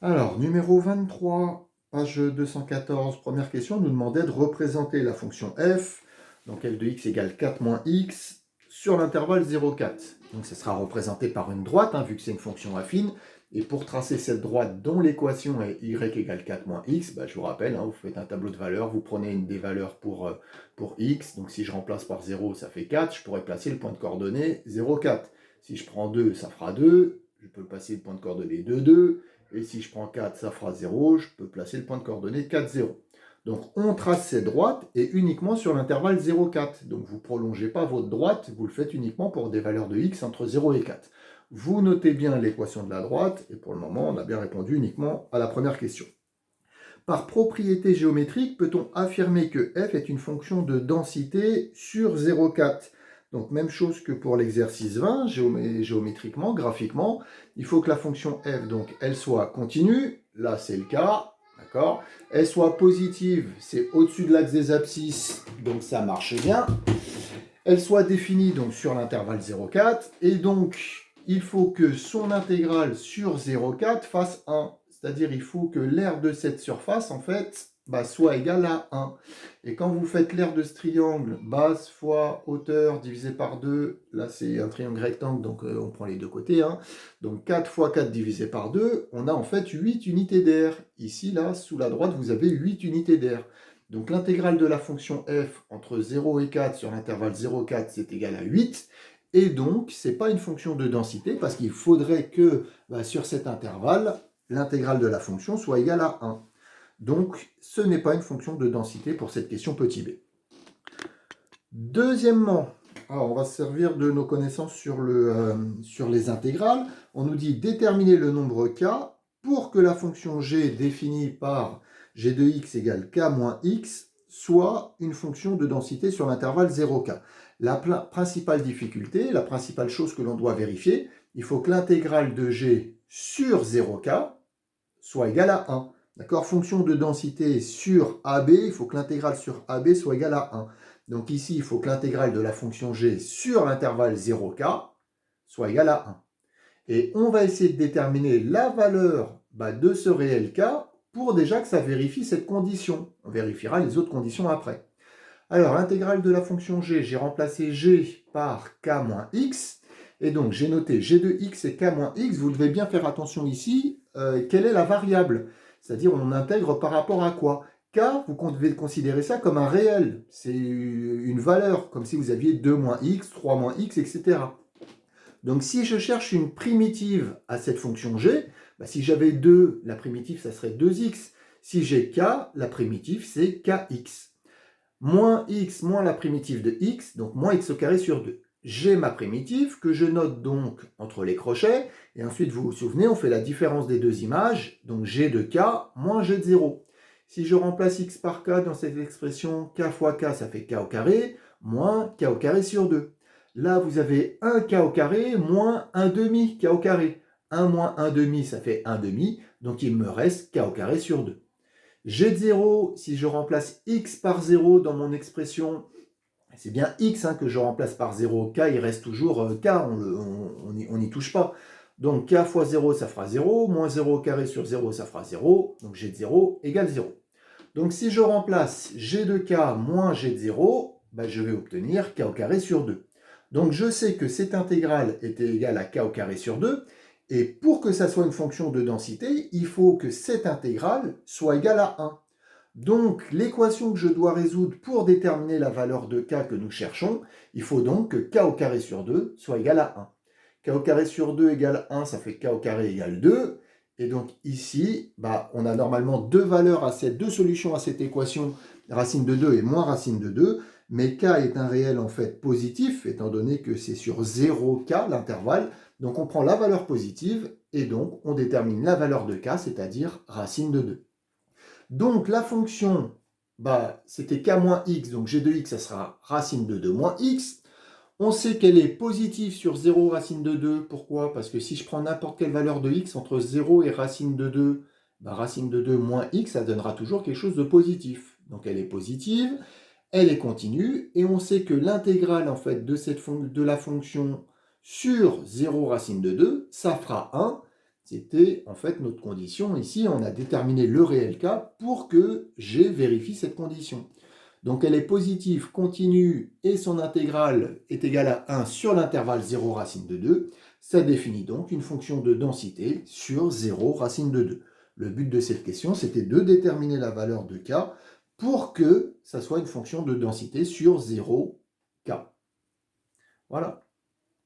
Alors, numéro 23, page 214, première question, nous demandait de représenter la fonction f, donc f de x égale 4 moins x, sur l'intervalle 0,4. Donc ça sera représenté par une droite, hein, vu que c'est une fonction affine. Et pour tracer cette droite dont l'équation est y égale 4 moins x, bah, je vous rappelle, hein, vous faites un tableau de valeurs, vous prenez une des valeurs pour x. Donc si je remplace par 0, ça fait 4. Je pourrais placer le point de coordonnée 0,4. Si je prends 2, ça fera 2. Je peux placer le point de coordonnée 2, 2. Et si je prends 4, ça fera 0. Je peux placer le point de coordonnée 4, 0. Donc on trace cette droite et uniquement sur l'intervalle 0,4. Donc vous ne prolongez pas votre droite, vous le faites uniquement pour des valeurs de x entre 0 et 4. Vous notez bien l'équation de la droite, et pour le moment, on a bien répondu uniquement à la première question. Par propriété géométrique, peut-on affirmer que f est une fonction de densité sur 0,4 ? Donc même chose que pour l'exercice 20, géométriquement, graphiquement, il faut que la fonction f, donc, elle soit continue, là c'est le cas, d'accord ? Elle soit positive, c'est au-dessus de l'axe des abscisses, donc ça marche bien. Elle soit définie donc sur l'intervalle 0,4, et donc il faut que son intégrale sur 0,4 fasse 1. C'est-à-dire il faut que l'aire de cette surface, en fait, soit égale à 1. Et quand vous faites l'aire de ce triangle, base fois hauteur divisé par 2, là c'est un triangle rectangle, donc on prend les deux côtés, hein. Donc 4 fois 4 divisé par 2, on a en fait 8 unités d'air. Ici, là, sous la droite, vous avez 8 unités d'air. Donc l'intégrale de la fonction f entre 0 et 4 sur l'intervalle 0,4, c'est égal à 8. Et donc, ce n'est pas une fonction de densité parce qu'il faudrait que sur cet intervalle, l'intégrale de la fonction soit égale à 1. Donc, ce n'est pas une fonction de densité pour cette question petit b. Deuxièmement, alors on va se servir de nos connaissances sur les intégrales. On nous dit déterminer le nombre k pour que la fonction g définie par g de x égale k moins x soit une fonction de densité sur l'intervalle 0k. La principale difficulté, la principale chose que l'on doit vérifier, il faut que l'intégrale de g sur 0k soit égale à 1. D'accord ? Fonction de densité sur AB, il faut que l'intégrale sur AB soit égale à 1. Donc ici, il faut que l'intégrale de la fonction g sur l'intervalle 0k soit égale à 1. Et on va essayer de déterminer la valeur de ce réel k pour déjà que ça vérifie cette condition. On vérifiera les autres conditions après. Alors, l'intégrale de la fonction g, j'ai remplacé g par k moins x. Et donc, j'ai noté g de x et k moins x. Vous devez bien faire attention ici, quelle est la variable ? C'est-à-dire, on intègre par rapport à quoi ? K, vous devez considérer ça comme un réel. C'est une valeur, comme si vous aviez 2 moins x, 3 moins x, etc. Donc, si je cherche une primitive à cette fonction g, si j'avais 2, la primitive, ça serait 2x. Si j'ai k, la primitive, c'est kx. Moins x moins la primitive de x, donc moins x au carré sur 2. J'ai ma primitive que je note donc entre les crochets, et ensuite vous vous souvenez, on fait la différence des deux images, donc g de k moins g de 0. Si je remplace x par k dans cette expression, k fois k ça fait k au carré, moins k au carré sur 2. Là vous avez 1 k au carré moins 1 demi k au carré. 1 moins 1 demi ça fait 1 demi, donc il me reste k au carré sur 2. G de 0, si je remplace x par 0 dans mon expression, c'est bien x que je remplace par 0. K, il reste toujours k, on n'y touche pas. Donc k fois 0, ça fera 0. Moins 0 au carré sur 0, ça fera 0. Donc g de 0 égale 0. Donc si je remplace g de k moins g de 0, je vais obtenir k au carré sur 2. Donc je sais que cette intégrale était égale à k au carré sur 2. Et pour que ça soit une fonction de densité, il faut que cette intégrale soit égale à 1. Donc l'équation que je dois résoudre pour déterminer la valeur de k que nous cherchons, il faut donc que k au carré sur 2 soit égal à 1. K au carré sur 2 égale 1, ça fait k au carré égale 2. Et donc ici, on a normalement deux solutions à cette équation, racine de 2 et moins racine de 2. Mais k est un réel en fait positif, étant donné que c'est sur 0k l'intervalle. Donc on prend la valeur positive et donc on détermine la valeur de k, c'est-à-dire racine de 2. Donc la fonction, c'était k moins x, donc g de x, ça sera racine de 2 moins x. On sait qu'elle est positive sur 0 racine de 2. Pourquoi ? Parce que si je prends n'importe quelle valeur de x entre 0 et racine de 2, racine de 2 moins x, ça donnera toujours quelque chose de positif. Donc elle est positive, elle est continue, et on sait que l'intégrale en fait de la fonction sur 0 racine de 2, ça fera 1. C'était en fait notre condition. Ici, on a déterminé le réel k pour que G vérifie cette condition. Donc elle est positive, continue, et son intégrale est égale à 1 sur l'intervalle 0 racine de 2. Ça définit donc une fonction de densité sur 0 racine de 2. Le but de cette question, c'était de déterminer la valeur de k pour que ça soit une fonction de densité sur 0k. Voilà.